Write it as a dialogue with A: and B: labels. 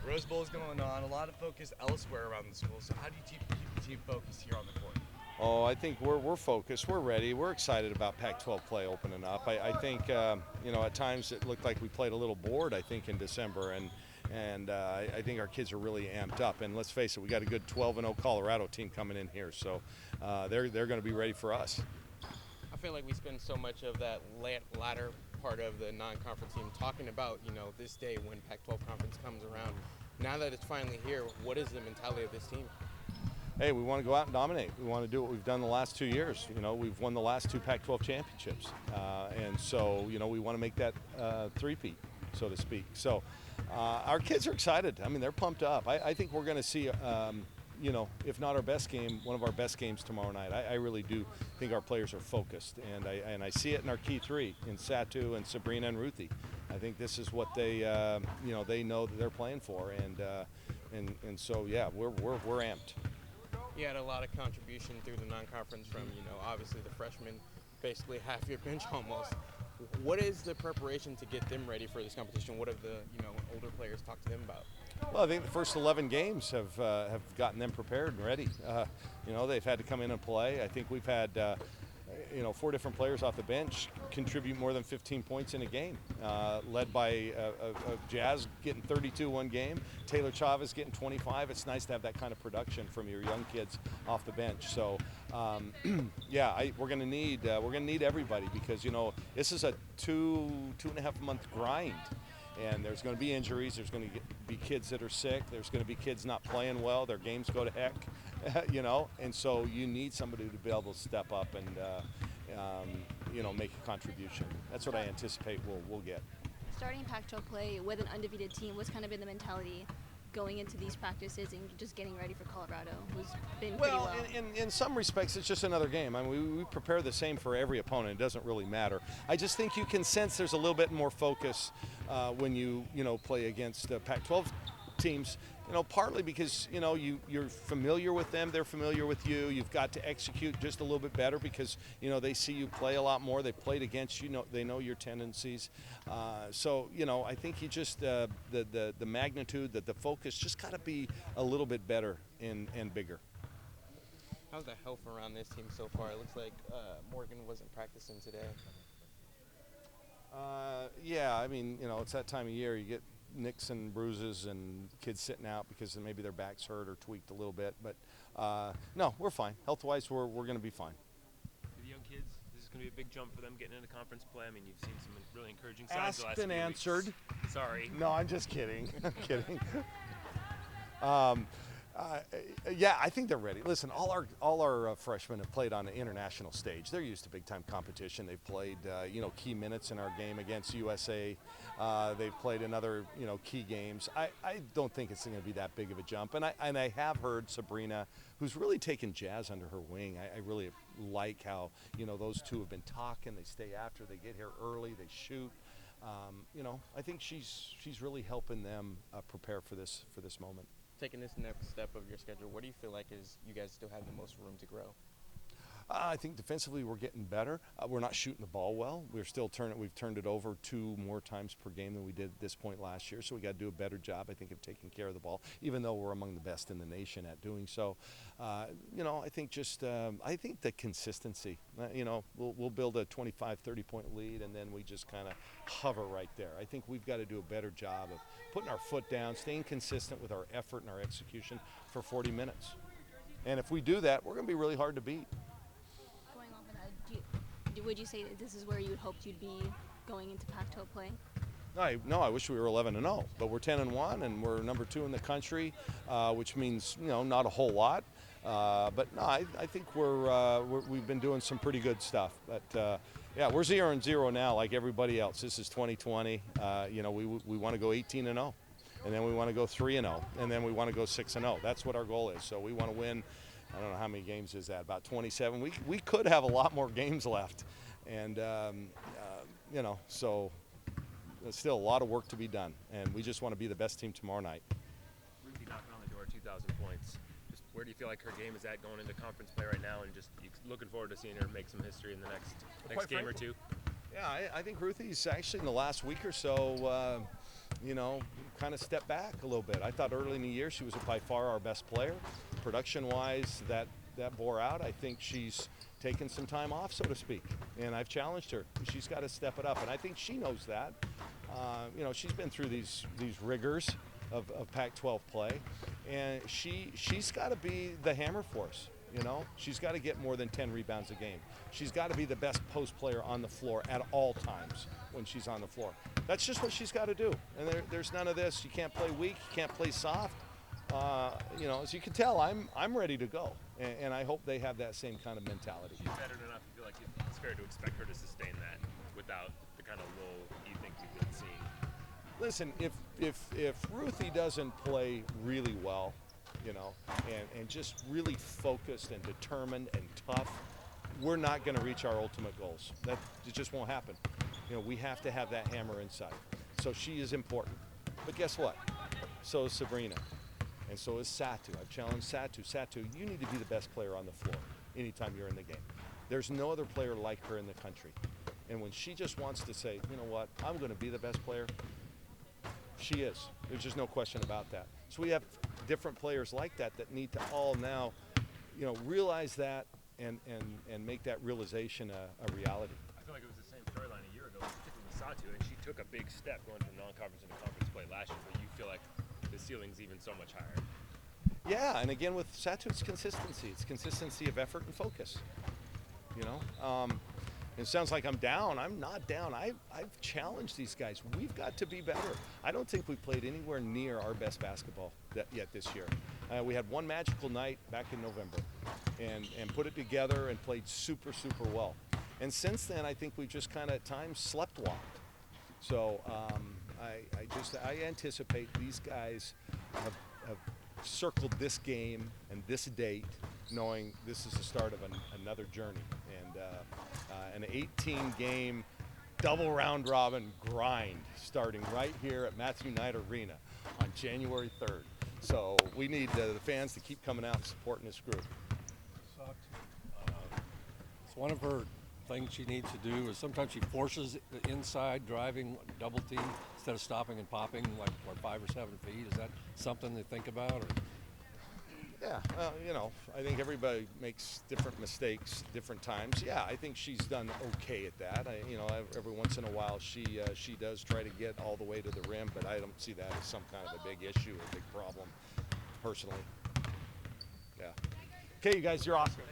A: Rose Bowl is going on. A lot of focus elsewhere around the school. So how do you keep the team focused here on the court?
B: Oh, I think we're focused. We're ready. We're excited about Pac-12 play opening up. I think at times it looked like we played a little bored. I think in December, and I think our kids are really amped up. And let's face it, we got a good 12-0 Colorado team coming in here, so they're going to be ready for us.
C: I feel like we spend so much of that latter part of the non-conference team talking about, this day when Pac-12 conference comes around. Now that it's finally here, what is the mentality of this team?
B: Hey, we want to go out and dominate. We want to do what we've done the last 2 years. We've won the last 2 Pac-12 championships, and so we want to make that three-peat, so to speak. So our kids are excited. I mean, they're pumped up. I think we're going to see, if not our best game, one of our best games tomorrow night. I really do think our players are focused, and I see it in our key three, in Satu and Sabrina and Ruthie. I think this is what they know that they're playing for, and so yeah, we're amped.
C: You had a lot of contribution through the non-conference from, obviously the freshmen, basically half your bench almost. What is the preparation to get them ready for this competition? What have the, older players talked to them about?
B: Well, I think the first 11 games have gotten them prepared and ready. They've had to come in and play. I think we've had 4 different players off the bench contribute more than 15 points in a game, led by Jazz getting 32 one game, Taylor Chavez getting 25. It's nice to have that kind of production from your young kids off the bench. So, we're going to need everybody because this is a 2.5 month grind. And there's going to be injuries. There's going to be kids that are sick. There's going to be kids not playing well. Their games go to heck, And so you need somebody to be able to step up and, make a contribution. That's what I anticipate we'll get.
D: Starting Pac-12 play with an undefeated team, what's kind of been the mentality going into these practices and just getting ready for Colorado, who's been pretty well?
B: In some respects, it's just another game. I mean, we prepare the same for every opponent. It doesn't really matter. I just think you can sense there's a little bit more focus when you play against Pac-12 teams. Partly because you're familiar with them, they're familiar with you. You've got to execute just a little bit better because they see you play a lot more. They played against you. They know your tendencies. So I think you just the magnitude, the focus, just got to be a little bit better and bigger.
C: How's the health around this team so far? It looks like Morgan wasn't practicing today.
B: I mean, it's that time of year. You get nicks and bruises and kids sitting out because maybe their back's hurt or tweaked a little bit. But no, we're fine. Health-wise, we're going to be fine.
E: For the young kids, this is going to be a big jump for them getting into conference play. I mean, you've seen some really encouraging signs the last few
B: Asked and answered.
E: Weeks. Sorry.
B: No, I'm just kidding. I'm kidding. I think they're ready. Listen, all our freshmen have played on the international stage. They're used to big-time competition. They've played, key minutes in our game against USA. They've played in other, key games. I don't think it's going to be that big of a jump. And I have heard Sabrina, who's really taken Jazz under her wing. I really like how, those two have been talking. They stay after. They get here early. They shoot. I think she's really helping them prepare for this moment.
C: Taking this next step of your schedule, what do you feel like is you guys still have the most room to grow?
B: I think defensively we're getting better. We're not shooting the ball well. We've turned it over 2 more times per game than we did at this point last year. So we got to do a better job, I think, of taking care of the ball, even though we're among the best in the nation at doing so. I think the consistency. We'll build a 25, 30-point lead, and then we just kind of hover right there. I think we've got to do a better job of putting our foot down, staying consistent with our effort and our execution for 40 minutes. And if we do that, we're going to be really hard to beat.
D: Would you say that this is where you had hoped you'd be going into Pac-12 play?
B: No, I wish we were 11-0, but we're 10-1, and we're number 2 in the country, which means not a whole lot. But no, I think we've been doing some pretty good stuff. But we're 0-0 now, like everybody else. This is 2020. We want to go 18-0, and then we want to go 3-0, and then we want to go 6-0. That's what our goal is. So we want to win. I don't know how many games is that, about 27. We could have a lot more games left. And, so there's still a lot of work to be done. And we just want to be the best team tomorrow night.
E: Ruthie knocking on the door, 2,000 points. Just where do you feel like her game is at going into conference play right now, and just looking forward to seeing her make some history in the next game or two?
B: Yeah, I think Ruthie's actually in the last week or so, you know, kind of step back a little bit. I thought early in the year she was by far our best player. Production-wise, that bore out. I think she's taken some time off, so to speak, and I've challenged her. She's got to step it up, and I think she knows that. You know, she's been through these rigors of Pac-12 play, and she's got to be the hammer for us. You know, she's got to get more than 10 rebounds a game. She's got to be the best post player on the floor at all times when she's on the floor. That's just what she's got to do. And there's none of this. You can't play weak. You can't play soft. You know, as you can tell, I'm ready to go, and I hope they have that same kind of mentality.
E: She's better enough to feel like it's fair to expect her to sustain that without the kind of lull you think you've been seeing.
B: Listen, if Ruthie doesn't play really well, you know, and just really focused and determined and tough, we're not going to reach our ultimate goals. It just won't happen. You know, we have to have that hammer inside. So she is important. But guess what? So is Sabrina. And so is Satu. I've challenged Satu. Satu, you need to be the best player on the floor anytime you're in the game. There's no other player like her in the country. And when she just wants to say, you know what, I'm going to be the best player, she is. There's just no question about that. So we have different players like that need to all now, you know, realize that and make that realization a reality.
E: I feel like it was the same storyline a year ago, particularly with Satu, and she took a big step going from non-conference into conference play last year, but you feel like the ceiling's even so much higher.
B: Yeah, and again with Satu, it's consistency. It's consistency of effort and focus. You know, it sounds like I'm down. I'm not down. I've challenged these guys. We've got to be better. I don't think we've played anywhere near our best basketball yet this year. We had one magical night back in November and put it together and played super, super well. And since then, I think we've just kind of at times sleptwalked. So I anticipate these guys have circled this game and this date, knowing this is the start of another journey. And an 18-game double round robin grind starting right here at Matthew Knight Arena on January 3rd. So we need the fans to keep coming out and supporting this group.
F: It's one of her things she needs to do is sometimes she forces the inside driving double team instead of stopping and popping like 5 or 7 feet. Is that something to think about? Or?
B: Yeah, you know, I think everybody makes different mistakes different times. Yeah, I think she's done okay at that. You know, every once in a while she does try to get all the way to the rim, but I don't see that as some kind of a big issue, a big problem, personally. Yeah. Okay, you guys, you're awesome.